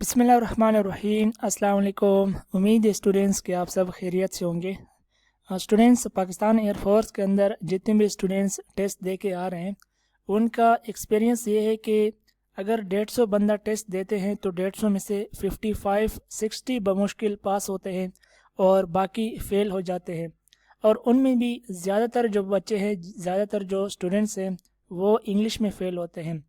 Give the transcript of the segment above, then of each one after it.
बिस्मिल्लाहिर्रहमानिर्रहीम। अस्सलाम वालेकुम। उम्मीद है स्टूडेंट्स के आप सब खैरियत से होंगे। स्टूडेंट्स, पाकिस्तान एयरफोर्स के अंदर जितने भी स्टूडेंट्स टेस्ट दे के आ रहे हैं उनका एक्सपीरियंस ये है कि अगर 150 बंदा टेस्ट देते हैं तो 150 में से 55-60 बमुश्किल पास होते हैं और बाकी फ़ेल हो जाते हैं। और उनमें भी ज़्यादातर जो बच्चे हैं, ज़्यादातर जो स्टूडेंट्स हैं वो इंग्लिश में फ़ेल होते हैं।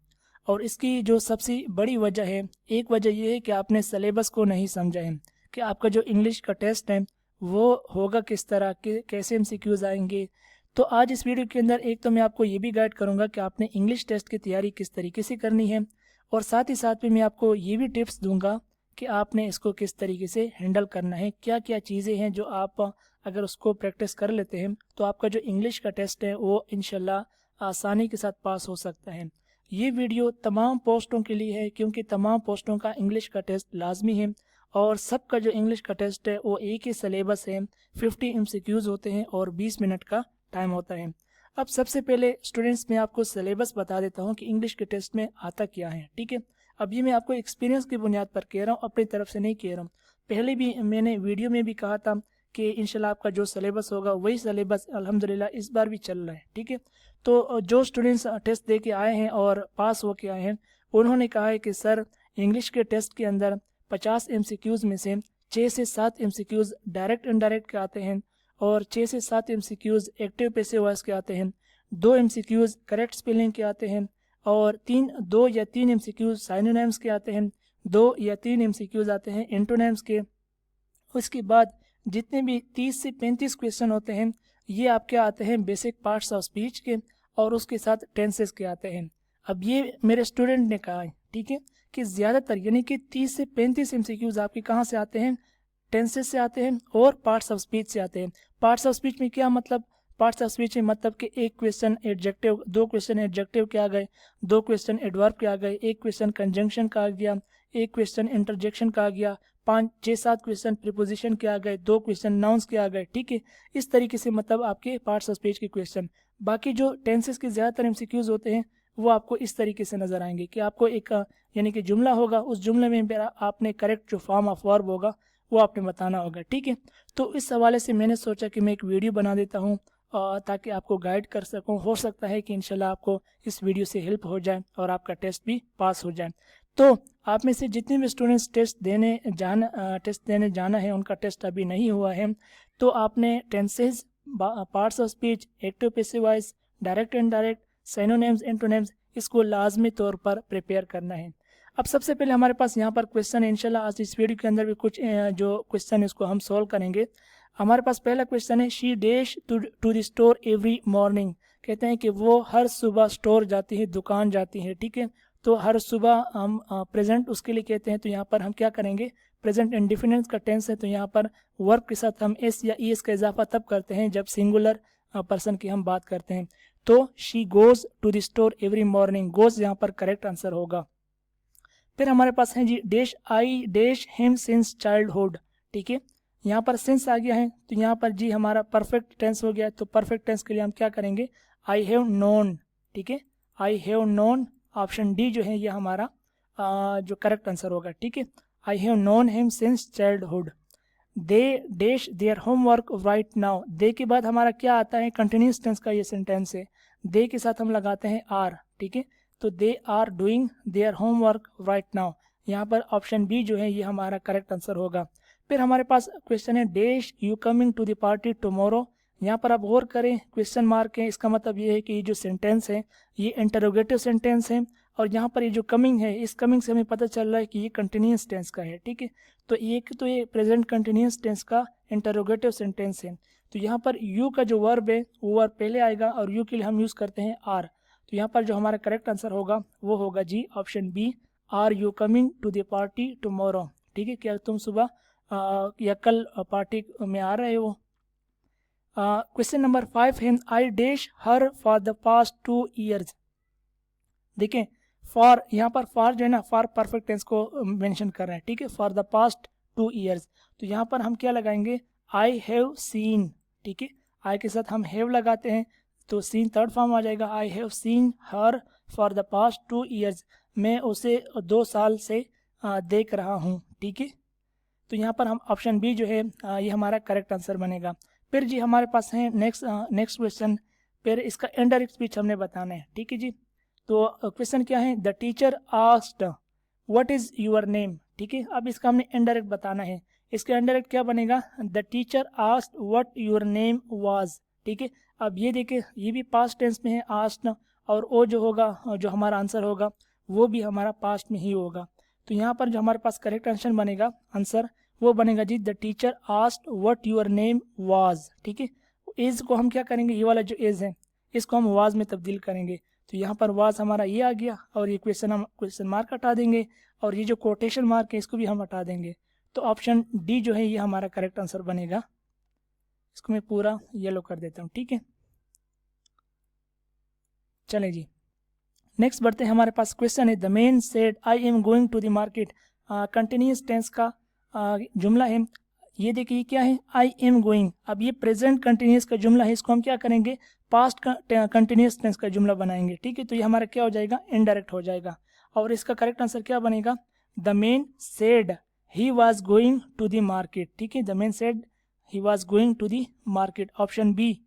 और इसकी जो सबसे बड़ी वजह है, एक वजह यह है कि आपने सिलेबस को नहीं समझा है कि आपका जो इंग्लिश का टेस्ट है वो होगा किस तरह के, कैसे एमसीक्यूज़ आएंगे। तो आज इस वीडियो के अंदर एक तो मैं आपको ये भी गाइड करूंगा कि आपने इंग्लिश टेस्ट की तैयारी किस तरीके से करनी है, और साथ ही साथ में मैं आपको ये भी टिप्स दूंगा कि आपने इसको किस तरीके से हैंडल करना है, क्या क्या चीज़ें हैं जो आप अगर उसको प्रैक्टिस कर लेते हैं तो आपका जो इंग्लिश का टेस्ट है वो इंशाल्लाह आसानी के साथ पास हो सकता है। ये वीडियो तमाम पोस्टों के लिए है क्योंकि तमाम पोस्टों का इंग्लिश का टेस्ट लाजमी है और सबका जो इंग्लिश का टेस्ट है वो एक ही सिलेबस है। 50 एमसीक्यूज़ होते हैं और 20 मिनट का टाइम होता है। अब सबसे पहले स्टूडेंट्स मैं आपको सिलेबस बता देता हूँ कि इंग्लिश के टेस्ट में आता क्या है, ठीक है। अब ये मैं आपको एक्सपीरियंस की बुनियाद पर कह रहा हूँ, अपनी तरफ से नहीं कह रहा हूँ। पहले भी मैंने वीडियो में भी कहा था कि इंशाल्लाह आपका जो सिलेबस होगा वही सिलेबस अल्हम्दुलिल्लाह इस बार भी चल रहा है, ठीक है। तो जो स्टूडेंट्स टेस्ट दे के आए हैं और पास हो के आए हैं उन्होंने कहा है कि सर इंग्लिश के टेस्ट के अंदर 50 एमसीक्यूज़ में से 6 से 7 एमसीक्यूज़ डायरेक्ट इनडायरेक्ट के आते हैं और 6 से 7 एमसीक्यूज़ एक्टिव पैसिव वॉइस के आते हैं, 2 एमसीक्यूज़ करेक्ट स्पेलिंग के आते हैं और 2 या 3 एमसीक्यूज़ साइनोनिम्स के आते हैं, 2 या 3 एमसीक्यूज़ आते हैं एंटोनिम्स के। उसके बाद जितने भी 30 से 35 क्वेश्चन होते हैं ये आपके आते हैं बेसिक पार्ट्स ऑफ स्पीच के और उसके साथ टेंसेस के आते हैं। अब ये मेरे स्टूडेंट ने कहा है, ठीक है, कि ज़्यादातर यानी कि 30 से 35 एमसीक्यूज़ आपके कहाँ से आते हैं, टेंसेस से आते हैं और पार्ट्स ऑफ स्पीच से आते हैं। पार्ट्स ऑफ स्पीच में क्या मतलब, पार्ट्स ऑफ स्पीच में मतलब कि एक क्वेश्चन एडजेक्टिव, 2 क्वेश्चन एडजेक्टिव के आ गए, 2 क्वेश्चन एडवर्ब के आ गए, एक क्वेश्चन कंजंक्शन का आ गया, एक क्वेश्चन इंटरजेक्शन का आ गया, 5-6-7 क्वेश्चन प्रीपोजिशन के आ गए, 2 क्वेश्चन नाउन्स के आ गए, ठीक है। इस तरीके से मतलब आपके पार्ट्स ऑफ स्पीच के क्वेश्चन। बाकी जो टेंसेस के ज़्यादातर एमसीक्यूज़ होते हैं वो आपको इस तरीके से नज़र आएंगे कि आपको एक यानी कि जुमला होगा, उस जुमले में फिर आपने करेक्ट जो फॉर्म ऑफ वर्ब होगा वो आपने बताना होगा, ठीक है। तो इस हवाले से मैंने सोचा कि मैं एक वीडियो बना देता हूँ ताकि आपको गाइड कर सकूँ। हो सकता है कि इंशाल्लाह आपको इस वीडियो से हेल्प हो जाए और आपका टेस्ट भी पास हो जाए। तो आप में से जितने भी स्टूडेंट्स टेस्ट देने जाना है, उनका टेस्ट अभी नहीं हुआ है, तो आपने tenses, parts of speech, active passive voice, direct indirect, synonyms, antonyms, इसको लाजमी तौर पर प्रिपेयर करना है। अब सबसे पहले हमारे पास यहाँ पर क्वेश्चन है, इंशाल्लाह आज इस वीडियो के अंदर भी कुछ जो क्वेश्चन है उसको हम सॉल्व करेंगे। हमारे पास पहला क्वेश्चन है, she dash to the store every morning. कहते हैं कि वो हर सुबह स्टोर जाती है, दुकान जाती है, ठीक है। तो हर सुबह हम प्रेजेंट उसके लिए कहते हैं, तो यहाँ पर हम क्या करेंगे, प्रेजेंट इंडिफिनिट का टेंस है तो यहाँ पर वर्ब के साथ हम एस या ई एस का इजाफा तब करते हैं जब सिंगुलर पर्सन की हम बात करते हैं। तो she goes to the store every morning, goes यहाँ पर करेक्ट आंसर होगा। फिर हमारे पास है जी, dash I dash him since childhood, ठीक है। यहाँ पर सिंस आ गया है तो यहाँ पर जी हमारा परफेक्ट टेंस हो गया, तो परफेक्ट टेंस के लिए हम क्या करेंगे, आई हैव नोन, ठीक है। I have known, option D जो है ये हमारा जो करेक्ट आंसर होगा, ठीक है। I have known him since childhood. They dash their homework right now, they के बाद हमारा क्या आता है, कंटिन्यूस टेंस का ये सेंटेंस है, दे के साथ हम लगाते हैं आर, ठीक है। तो they are doing their homework right now, यहाँ पर ऑप्शन बी जो है ये हमारा करेक्ट आंसर होगा। फिर हमारे पास क्वेश्चन है, dash you coming to the party tomorrow. यहाँ पर आप गौर करें, क्वेश्चन मार्क है, इसका मतलब ये है कि ये जो सेंटेंस है ये इंटरोगेटिव सेंटेंस है और यहाँ पर ये जो कमिंग है, इस कमिंग से हमें पता चल रहा है कि ये कंटिन्यूस टेंस का है, ठीक है। तो ये प्रेजेंट कंटिन्यूस टेंस का इंटरोगेटिव सेंटेंस है। तो यहाँ पर यू का जो वर्ब है वो वर्ब पहले आएगा और यू के लिए हम यूज़ करते हैं आर। तो यहाँ पर जो हमारा करेक्ट आंसर होगा वो होगा जी option B, are you coming to the party tomorrow, ठीक है। क्या तुम सुबह या कल पार्टी में आ रहे हो। क्वेश्चन नंबर 5 है, I dash her for the past 2 years. देखें फॉर, यहाँ पर फॉर जो है ना, फॉर परफेक्ट टेंस को मेंशन कर रहे हैं, ठीक है, फॉर द पास्ट 2 ईयर्स। तो यहाँ पर हम क्या लगाएंगे, आई हैव सीन, ठीक है। आई के साथ हम हैव लगाते हैं तो सीन थर्ड फॉर्म आ जाएगा, I have seen her for the past 2 years. मैं उसे 2 साल से देख रहा हूँ। ठीक है, तो यहाँ पर हम ऑप्शन बी जो है ये हमारा करेक्ट आंसर बनेगा। फिर जी हमारे पास है नेक्स्ट क्वेश्चन। फिर इसका इनडायरेक्ट स्पीच हमने बताना है। ठीक है जी, तो क्वेश्चन क्या है, the teacher asked what is your name. ठीक है, अब इसका हमने इनडायरेक्ट बताना है। इसका इनडायरेक्ट क्या बनेगा, the teacher asked what your name was. ठीक है, अब ये देखिए ये भी पास्ट टेंस में है आस्क्ड, और वो जो होगा जो हमारा आंसर होगा वो भी हमारा पास्ट में ही होगा। तो यहाँ पर जो हमारे पास करेक्ट आंसर वो बनेगा जी, the teacher asked what your name was. ठीक है, एज को हम क्या करेंगे, ये वाला जो एज है इसको हम वाज में तब्दील करेंगे। तो यहाँ पर वाज हमारा ये आ गया, और ये क्वेश्चन मार्क हटा देंगे, और ये जो कोटेशन मार्क है इसको भी हम हटा देंगे। तो ऑप्शन डी जो है ये हमारा करेक्ट आंसर बनेगा। इसको मैं पूरा येलो कर देता हूँ। ठीक है, चलें जी नेक्स्ट बढ़ते हैं। हमारे पास क्वेश्चन है, the man said I am going to the market. Continuous tense का जुमला है। ये देखिए क्या है, आई एम गोइंग। अब ये प्रेजेंट कंटिन्यूस का जुमला है, इसको हम क्या करेंगे, पास्ट कंटिन्यूस टेंस का जुमला बनाएंगे। ठीक है, तो ये हमारा क्या हो जाएगा, इनडायरेक्ट हो जाएगा। और इसका करेक्ट आंसर क्या बनेगा, the man said he was going to the market. ठीक है, the man said he was going to the market, option B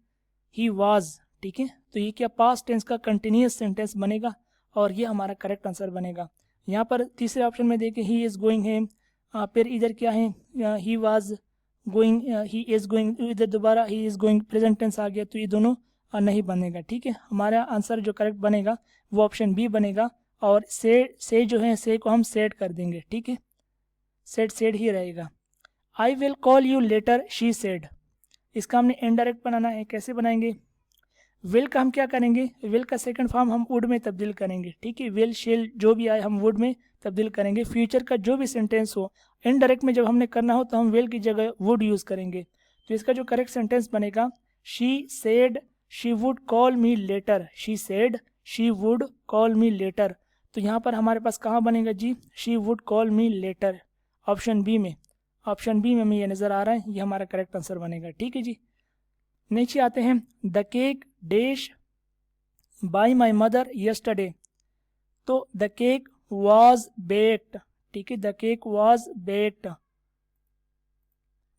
he was. ठीक है, तो ये क्या पास्ट टेंस का कंटिन्यूस सेंटेंस बनेगा, और ये हमारा करेक्ट आंसर बनेगा। यहाँ पर तीसरे ऑप्शन में देखिए ही इज़ गोइंग है, फिर इधर क्या है, he was going, he is going, इधर दोबारा he is going present tense आ गया, तो ये दोनों नहीं बनेगा। ठीक है, हमारा आंसर जो करेक्ट बनेगा वो ऑप्शन बी बनेगा। और से जो है से को हम सेड कर देंगे। ठीक है, सेड ही रहेगा। I will call you later she said, इसका हमने इनडायरेक्ट बनाना है। कैसे बनाएंगे, विल का हम क्या करेंगे, विल का सेकंड फॉर्म हम वुड में तब्दील करेंगे। ठीक है, विल शेल जो भी आए हम वुड में तब्दील करेंगे। फ्यूचर का जो भी सेंटेंस हो, इनडायरेक्ट में जब हमने करना हो तो हम विल की जगह वुड यूज़ करेंगे। तो इसका जो करेक्ट सेंटेंस बनेगा, she said she would call me later, she said she would call me later. तो यहाँ पर हमारे पास कहाँ बनेगा जी, she would call me later, option B में। ऑप्शन बी में हमें ये नज़र आ रहा है, ये हमारा करेक्ट आंसर बनेगा। ठीक है जी, नीचे आते हैं, the cake dash by my mother yesterday. तो द केक वॉज बेक्ड। ठीक है, the cake was baked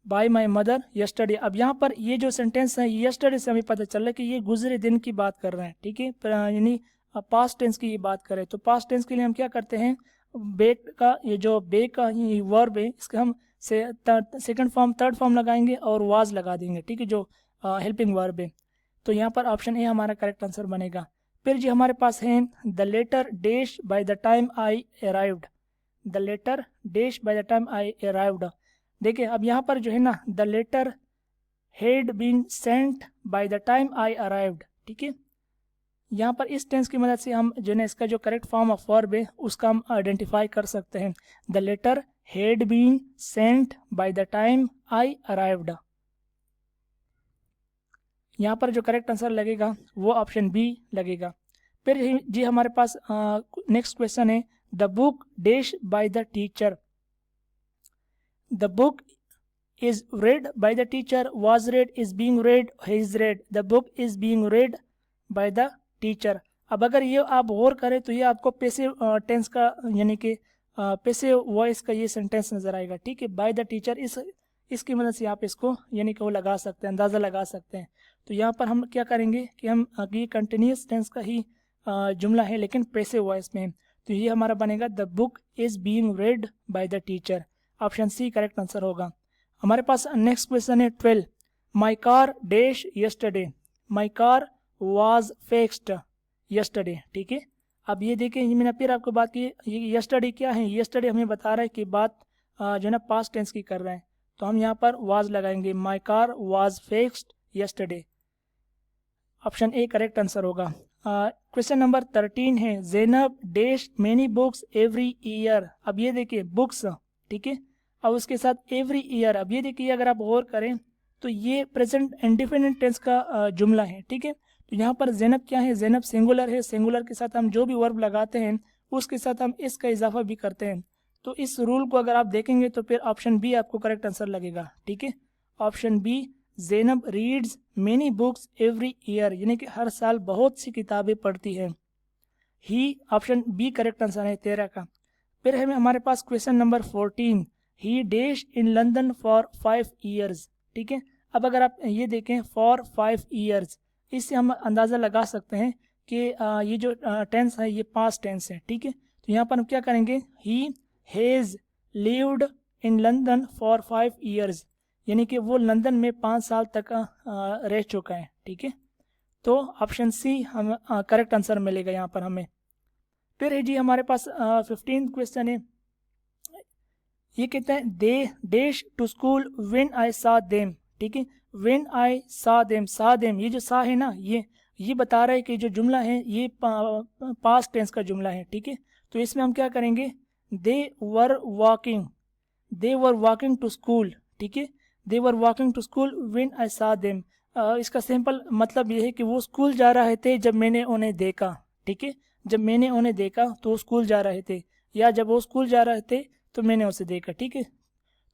bye my mother yesterday. अब यहाँ पर ये जो सेंटेंस है यस्टरडे से हमें पता चल रहा है कि ये गुजरे दिन की बात कर रहे हैं। ठीक है, यानी पास्ट टेंस की ये बात करें तो पास्ट टेंस के लिए हम क्या करते हैं, बेक का ये जो बेक का ये वर्ब है इसका हम सेकंड फॉर्म थर्ड फॉर्म लगाएंगे और वाज लगा देंगे। ठीक है, जो हेल्पिंग वर्ब है। तो यहाँ पर ऑप्शन ए हमारा करेक्ट आंसर बनेगा। फिर जी हमारे पास है, the letter dash by the time I arrived. The letter dash by the time I arrived. देखिए अब यहाँ पर जो है ना, the letter had been sent by the time I arrived. ठीक है, यहाँ पर इस टेंस की मदद से हम जो है इसका जो करेक्ट फॉर्म ऑफ वर्ब है उसका हम आइडेंटिफाई कर सकते हैं। The letter had been sent by the time I arrived. यहाँ पर जो करेक्ट आंसर लगेगा वो ऑप्शन बी लगेगा। फिर जी हमारे पास नेक्स्ट क्वेश्चन है, the book dash by the teacher. The book is red by the teacher, was red, is being red, is red. The book is being read by the teacher. अब अगर ये आप गौर करें तो ये आपको पैसिव टेंस का यानी कि पैसिव वॉइस का ये सेंटेंस नजर आएगा। ठीक है, बाय द टीचर, इसकी मदद से आप इसको यानी कि वो लगा सकते हैं, अंदाज़ा लगा सकते हैं। तो यहाँ पर हम क्या करेंगे कि हम ये कंटिन्यूस टेंस का ही जुमला है लेकिन पैसिव वॉइस में है। तो ये हमारा बनेगा, the book is being read by the teacher, option C correct answer होगा। हमारे पास नेक्स्ट क्वेश्चन है 12, my car dash yesterday, my car was fixed yesterday. ठीक है, अब ये देखें मैंने फिर आपको बात की, ये यस्टरडे क्या है, यस्टरडे हमें बता रहा है कि बात जो है ना पास्ट टेंस की कर रहे हैं। तो हम यहाँ पर वाज लगाएंगे, माई car was fixed yesterday, option A correct answer होगा। क्वेश्चन नंबर 13 है, Zainab dash many books every year. अब ये देखिए बुक्स, ठीक है, और उसके साथ एवरी ईयर। अब ये देखिए अगर आप गौर करें तो ये प्रेजेंट इंडिफिनिट टेंस का जुमला है। ठीक है, तो यहाँ पर ज़ैनब क्या है, ज़ैनब सिंगुलर है, सिंगुलर के साथ हम जो भी वर्ब लगाते हैं उसके साथ हम इसका इजाफा भी करते हैं। तो इस रूल को अगर आप देखेंगे तो फिर ऑप्शन बी आपको करेक्ट आंसर लगेगा। ठीक है, option B, Zainab reads many books every year, यानी कि हर साल बहुत सी किताबें पढ़ती है। He, option B correct answer है 13 का। फिर है हमारे पास question number 14, he dash in London for 5 years. ठीक है, अब अगर आप ये देखें फॉर 5 ईयर्स, इससे हम अंदाज़ा लगा सकते हैं कि ये जो टेंस है ये पास्ट टेंस है। ठीक है, तो यहाँ पर हम क्या करेंगे, he has lived in London for 5 years, यानी कि वो लंदन में 5 साल तक रह चुका है। ठीक है, तो ऑप्शन सी हम करेक्ट आंसर मिलेगा यहाँ पर हमें। फिर है जी हमारे पास 15 क्वेश्चन है, ये कहते हैं they dash to school when I saw them. ठीक है, व्हेन आई सॉ देम, ये जो सा है ना, ये बता रहा है कि जो जुमला है ये पास्ट टेंस का जुमला है। ठीक है, तो इसमें हम क्या करेंगे, they were walking to school. ठीक है, they were walking to school when I saw them, इसका सिंपल मतलब ये है कि वो स्कूल जा रहे थे जब मैंने उन्हें देखा। ठीक है, जब मैंने उन्हें देखा तो वो स्कूल जा रहे थे, या जब वो स्कूल जा रहे थे तो मैंने उसे देखा। ठीक है,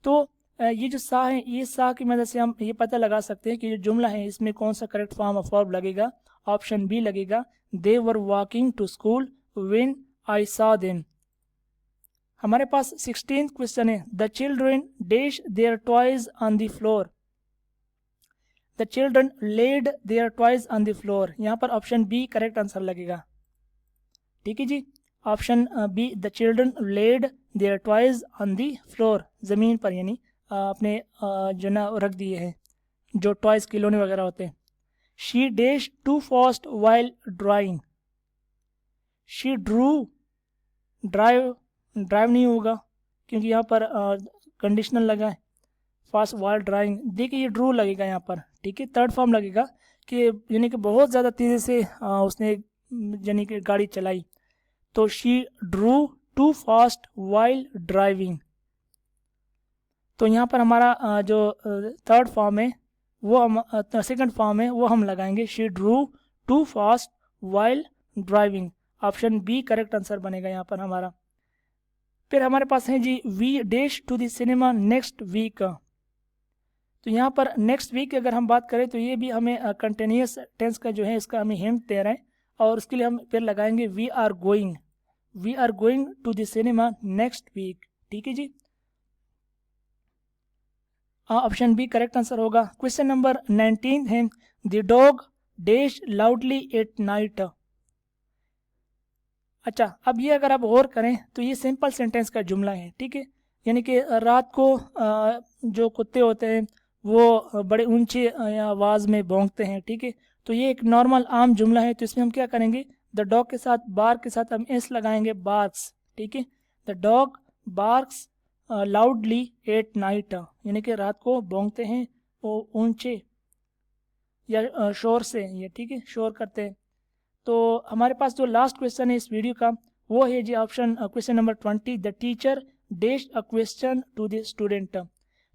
तो ये जो सा है, ये सा की मदद से हम ये पता लगा सकते हैं कि जो जुमला है इसमें कौन सा करेक्ट फॉर्म ऑफ वर्ब लगेगा। ऑप्शन बी लगेगा, they were walking to school when I saw them. हमारे पास 16th क्वेश्चन है, the children dash their toys on the floor. The children laid their toys on the floor, यहाँ पर option B correct answer लगेगा। ठीक है जी, option B, the children laid their toys on the floor, ज़मीन पर, यानी अपने जो ना रख दिए हैं जो टॉयज खिलौने वगैरह होते हैं। She dash too fast while drawing, she drew, drive नहीं होगा क्योंकि यहाँ पर कंडीशनल लगा है, फास्ट वाइल ड्राइंग, देखिए ये ड्रू लगेगा यहाँ पर। ठीक है, थर्ड फॉर्म लगेगा कि यानी कि बहुत ज़्यादा तेज़ी से उसने यानी कि गाड़ी चलाई, तो she drew too fast while driving. तो यहाँ पर हमारा जो थर्ड फॉर्म है वो हम सेकंड फॉर्म है वो हम लगाएंगे, she drew too fast while driving. Option B correct answer बनेगा यहाँ पर हमारा। फिर हमारे पास है जी, we dash to the cinema next week. तो यहाँ पर नेक्स्ट वीक अगर हम बात करें तो ये भी हमें कंटिन्यूस टेंस का जो है इसका हमें हिंट दे रहे हैं, और उसके लिए हम फिर लगाएंगे we are going to the cinema next week. ठीक है जी, ऑप्शन बी करेक्ट आंसर होगा। क्वेश्चन नंबर 19 है, the dog dash loudly at night. अच्छा, अब ये अगर आप गौर करें तो ये सिंपल सेंटेंस का जुमला है। ठीक है, यानी कि रात को जो कुत्ते होते हैं वो बड़े ऊंचे आवाज़ में भौंकते हैं। ठीक है, तो ये एक नॉर्मल आम जुमला है, तो इसमें हम क्या करेंगे, द डॉग के साथ बार के साथ हम एस लगाएंगे, बार्क्स। ठीक है, the dog barks loudly at night, यानी कि रात को भौंकते हैं वो ऊंचे या शोर से, ये ठीक है शोर करते हैं। तो हमारे पास जो लास्ट क्वेश्चन है इस वीडियो का वो है जी option question number 20, the teacher dash a question to the student.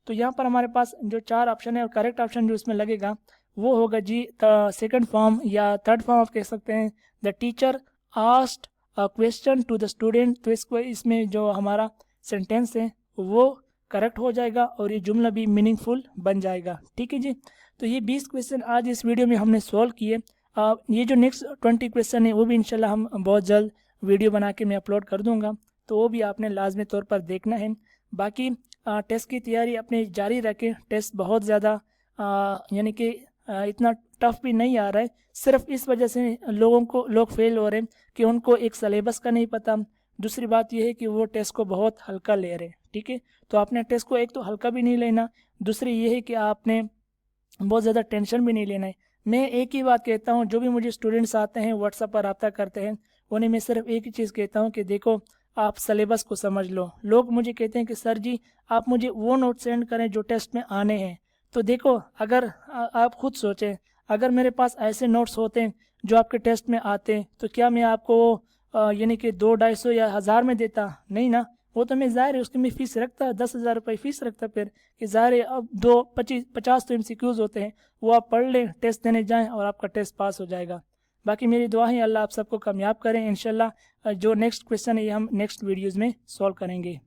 तो यहाँ पर हमारे पास जो 4 ऑप्शन है और करेक्ट ऑप्शन जो इसमें लगेगा वो होगा जी सेकंड फॉर्म या थर्ड फॉर्म आप कह सकते हैं, the teacher asked a question to the student. तो इसमें जो हमारा सेंटेंस है वो करेक्ट हो जाएगा और ये जुमला भी मीनिंगफुल बन जाएगा। ठीक है जी, तो ये 20 क्वेश्चन आज इस वीडियो में हमने सॉल्व किए। ये जो नेक्स्ट 20 क्वेश्चन है वो भी इंशाल्लाह हम बहुत जल्द वीडियो बना के मैं अपलोड कर दूंगा, तो वो भी आपने लाजमी तौर पर देखना है। बाकी टेस्ट की तैयारी अपनी जारी रखें। टेस्ट बहुत ज़्यादा यानी कि इतना टफ भी नहीं आ रहा है, सिर्फ इस वजह से लोग फेल हो रहे हैं कि उनको एक सिलेबस का नहीं पता। दूसरी बात यह है कि वो टेस्ट को बहुत हल्का ले रहे हैं। ठीक है, तो आपने टेस्ट को एक तो हल्का भी नहीं लेना, दूसरी ये है कि आपने बहुत ज़्यादा टेंशन भी नहीं लेना है। मैं एक ही बात कहता हूँ, जो भी मुझे स्टूडेंट्स आते हैं व्हाट्सएप पर रब्ता करते हैं उन्हें मैं सिर्फ एक ही चीज़ कहता हूँ कि देखो आप सिलेबस को समझ लो। लोग मुझे कहते हैं कि सर जी आप मुझे वो नोट सेंड करें जो टेस्ट में आने हैं, तो देखो अगर आप खुद सोचें, अगर मेरे पास ऐसे नोट्स होते हैं जो आपके टेस्ट में आते हैं तो क्या मैं आपको यानी कि 200-250 या 1000 में देता? नहीं ना, वो तो मैं ज़ाहिर है उसकी मैं फ़ीस रखता, 10,000 रुपये फ़ीस रखता। फिर कि ज़ाहिर है अब 50 तो MCQs होते हैं, वो आप पढ़ लें, टेस्ट देने जाएं और आपका टेस्ट पास हो जाएगा। बाकी मेरी दुआ है अल्लाह आप सबको कामयाब करें। इंशाल्लाह जो नेक्स्ट क्वेश्चन है ये हम नेक्स्ट वीडियोज़ में सॉल्व करेंगे।